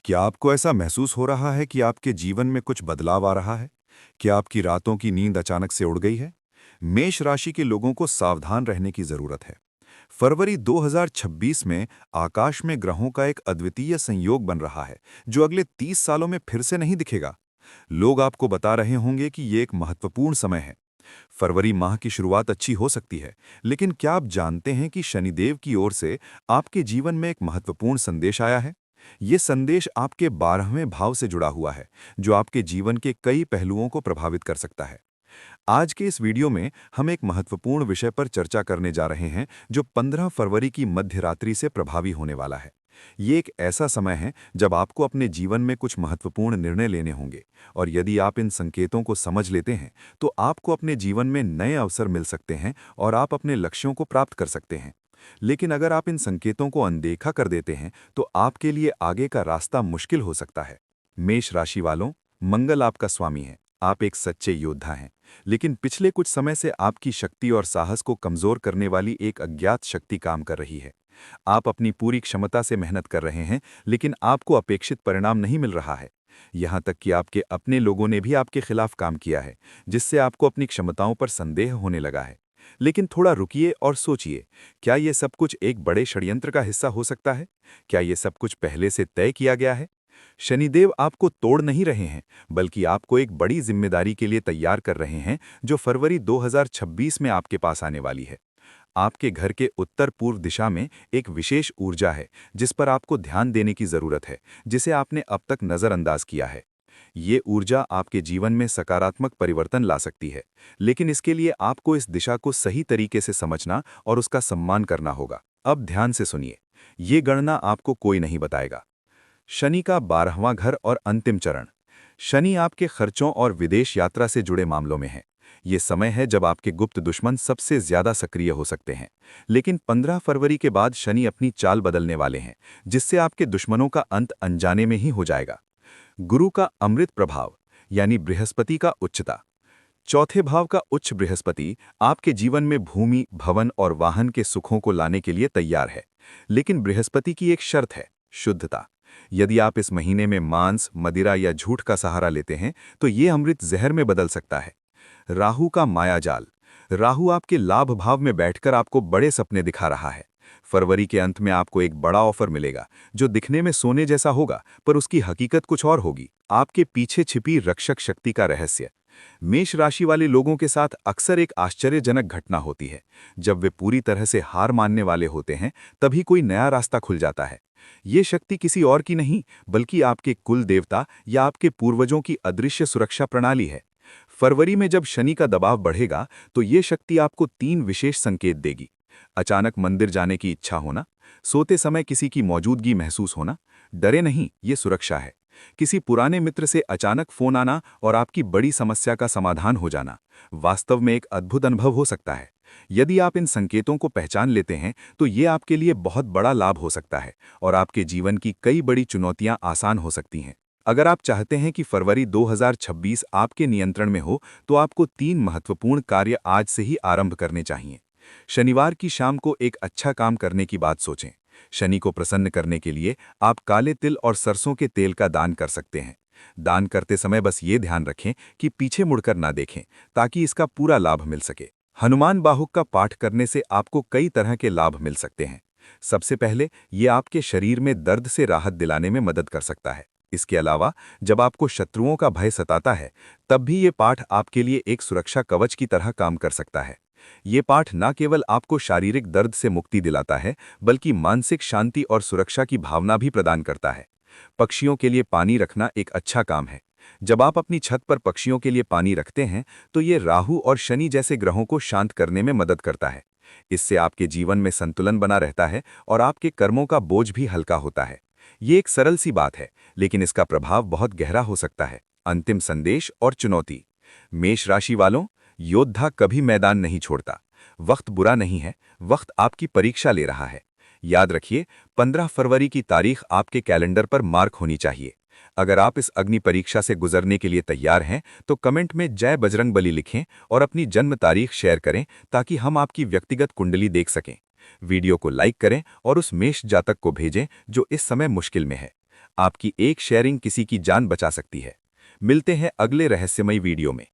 क्या आपको ऐसा महसूस हो रहा है कि आपके जीवन में कुछ बदलाव आ रहा है? क्या आपकी रातों की नींद अचानक से उड़ गई है? मेष राशि के लोगों को सावधान रहने की जरूरत है। फरवरी 2026 में आकाश में ग्रहों का एक अद्वितीय संयोग बन रहा है, जो अगले 30 सालों में फिर से नहीं दिखेगा। लोग आपको बता रहे होंगे कि ये एक महत्वपूर्ण समय है। फरवरी माह की शुरुआत अच्छी हो सकती है, लेकिन क्या आप जानते हैं कि शनिदेव की ओर से आपके जीवन में एक महत्वपूर्ण संदेश आया है? ये संदेश आपके 12वें भाव से जुड़ा हुआ है, जो आपके जीवन के कई पहलुओं को प्रभावित कर सकता है। आज के इस वीडियो में हम एक महत्वपूर्ण विषय पर चर्चा करने जा रहे हैं, जो 15 फरवरी की मध्य रात्रि से प्रभावी होने वाला है। ये एक ऐसा समय है जब आपको अपने जीवन में कुछ महत्वपूर्ण निर्णय लेने होंगे, और यदि आप इन संकेतों को समझ लेते हैं तो आपको अपने जीवन में नए अवसर मिल सकते हैं और आप अपने लक्ष्यों को प्राप्त कर सकते हैं। लेकिन अगर आप इन संकेतों को अनदेखा कर देते हैं तो आपके लिए आगे का रास्ता मुश्किल हो सकता है। मेष राशि वालों, मंगल आपका स्वामी है। आप एक सच्चे योद्धा हैं, लेकिन पिछले कुछ समय से आपकी शक्ति और साहस को कमजोर करने वाली एक अज्ञात शक्ति काम कर रही है। आप अपनी पूरी क्षमता से मेहनत कर रहे हैं, लेकिन आपको अपेक्षित परिणाम नहीं मिल रहा है। यहाँ तक कि आपके अपने लोगों ने भी आपके खिलाफ काम किया है, जिससे आपको अपनी क्षमताओं पर संदेह होने लगा है। लेकिन थोड़ा रुकिए और सोचिए, क्या ये सब कुछ एक बड़े षड्यंत्र का हिस्सा हो सकता है? क्या ये सब कुछ पहले से तय किया गया है? शनिदेव आपको तोड़ नहीं रहे हैं, बल्कि आपको एक बड़ी जिम्मेदारी के लिए तैयार कर रहे हैं, जो फरवरी 2026 में आपके पास आने वाली है। आपके घर के उत्तर पूर्व दिशा में एक विशेष ऊर्जा है, जिस पर आपको ध्यान देने की जरूरत है, जिसे आपने अब तक नजरअंदाज किया है। ये ऊर्जा आपके जीवन में सकारात्मक परिवर्तन ला सकती है, लेकिन इसके लिए आपको इस दिशा को सही तरीके से समझना और उसका सम्मान करना होगा। अब ध्यान से सुनिए, ये गणना आपको कोई नहीं बताएगा। शनि का 12वां घर और अंतिम चरण। शनि आपके खर्चों और विदेश यात्रा से जुड़े मामलों में है। ये समय है जब आपके गुप्त दुश्मन सबसे ज्यादा सक्रिय हो सकते हैं। लेकिन 15 फरवरी के बाद शनि अपनी चाल बदलने वाले हैं, जिससे आपके दुश्मनों का अंत अनजाने में ही हो जाएगा। गुरु का अमृत प्रभाव, यानी बृहस्पति का उच्चता। चौथे भाव का उच्च बृहस्पति आपके जीवन में भूमि, भवन और वाहन के सुखों को लाने के लिए तैयार है। लेकिन बृहस्पति की एक शर्त है, शुद्धता। यदि आप इस महीने में मांस, मदिरा या झूठ का सहारा लेते हैं तो ये अमृत जहर में बदल सकता है। राहु का मायाजाल। राहु आपके लाभ भाव में बैठकर आपको बड़े सपने दिखा रहा है। फरवरी के अंत में आपको एक बड़ा ऑफर मिलेगा, जो दिखने में सोने जैसा होगा, पर उसकी हकीकत कुछ और होगी। आपके पीछे छिपी रक्षक शक्ति का रहस्य। मेष राशि वाले लोगों के साथ अक्सर एक आश्चर्यजनक घटना होती है। जब वे पूरी तरह से हार मानने वाले होते हैं, तभी कोई नया रास्ता खुल जाता है। ये शक्ति किसी और की नहीं, बल्कि आपके कुल देवता या आपके पूर्वजों की अदृश्य सुरक्षा प्रणाली है। फरवरी में जब शनि का दबाव बढ़ेगा, तो ये शक्ति आपको 3 विशेष संकेत देगी। अचानक मंदिर जाने की इच्छा होना, सोते समय किसी की मौजूदगी महसूस होना। डरे नहीं, ये सुरक्षा है। किसी पुराने मित्र से अचानक फोन आना और आपकी बड़ी समस्या का समाधान हो जाना वास्तव में एक अद्भुत अनुभव हो सकता है। यदि आप इन संकेतों को पहचान लेते हैं तो ये आपके लिए बहुत बड़ा लाभ हो सकता है और आपके जीवन की कई बड़ी चुनौतियां आसान हो सकती हैं। अगर आप चाहते हैं कि फरवरी 2026 आपके नियंत्रण में हो, तो आपको 3 महत्वपूर्ण कार्य आज से ही आरंभ करने चाहिए। शनिवार की शाम को एक अच्छा काम करने की बात सोचें। शनि को प्रसन्न करने के लिए आप काले तिल और सरसों के तेल का दान कर सकते हैं। दान करते समय बस ये ध्यान रखें कि पीछे मुड़कर ना देखें, ताकि इसका पूरा लाभ मिल सके। हनुमान बाहुक का पाठ करने से आपको कई तरह के लाभ मिल सकते हैं। सबसे पहले, ये आपके शरीर में दर्द से राहत दिलाने में मदद कर सकता है। इसके अलावा जब आपको शत्रुओं का भय सताता है, तब भी ये पाठ आपके लिए एक सुरक्षा कवच की तरह काम कर सकता है। ये पाठ न केवल आपको शारीरिक दर्द से मुक्ति दिलाता है, बल्कि मानसिक शांति और सुरक्षा की भावना भी प्रदान करता है। पक्षियों के लिए पानी रखना एक अच्छा काम है। जब आप अपनी छत पर पक्षियों के लिए पानी रखते हैं, तो ये राहु और शनि जैसे ग्रहों को शांत करने में मदद करता है। इससे आपके जीवन में संतुलन बना रहता है और आपके कर्मों का बोझ भी हल्का होता है। ये एक सरल सी बात है, लेकिन इसका प्रभाव बहुत गहरा हो सकता है। अंतिम संदेश और चुनौती। मेष राशि वालों, योद्धा कभी मैदान नहीं छोड़ता। वक्त बुरा नहीं है, वक्त आपकी परीक्षा ले रहा है। याद रखिए, 15 फरवरी की तारीख आपके कैलेंडर पर मार्क होनी चाहिए। अगर आप इस अग्नि परीक्षा से गुजरने के लिए तैयार हैं, तो कमेंट में जय बजरंगबली लिखें और अपनी जन्म तारीख शेयर करें, ताकि हम आपकी व्यक्तिगत कुंडली देख सकें। वीडियो को लाइक करें और उस मेष जातक को भेजें जो इस समय मुश्किल में है। आपकी एक शेयरिंग किसी की जान बचा सकती है। मिलते हैं अगले रहस्यमयी वीडियो में।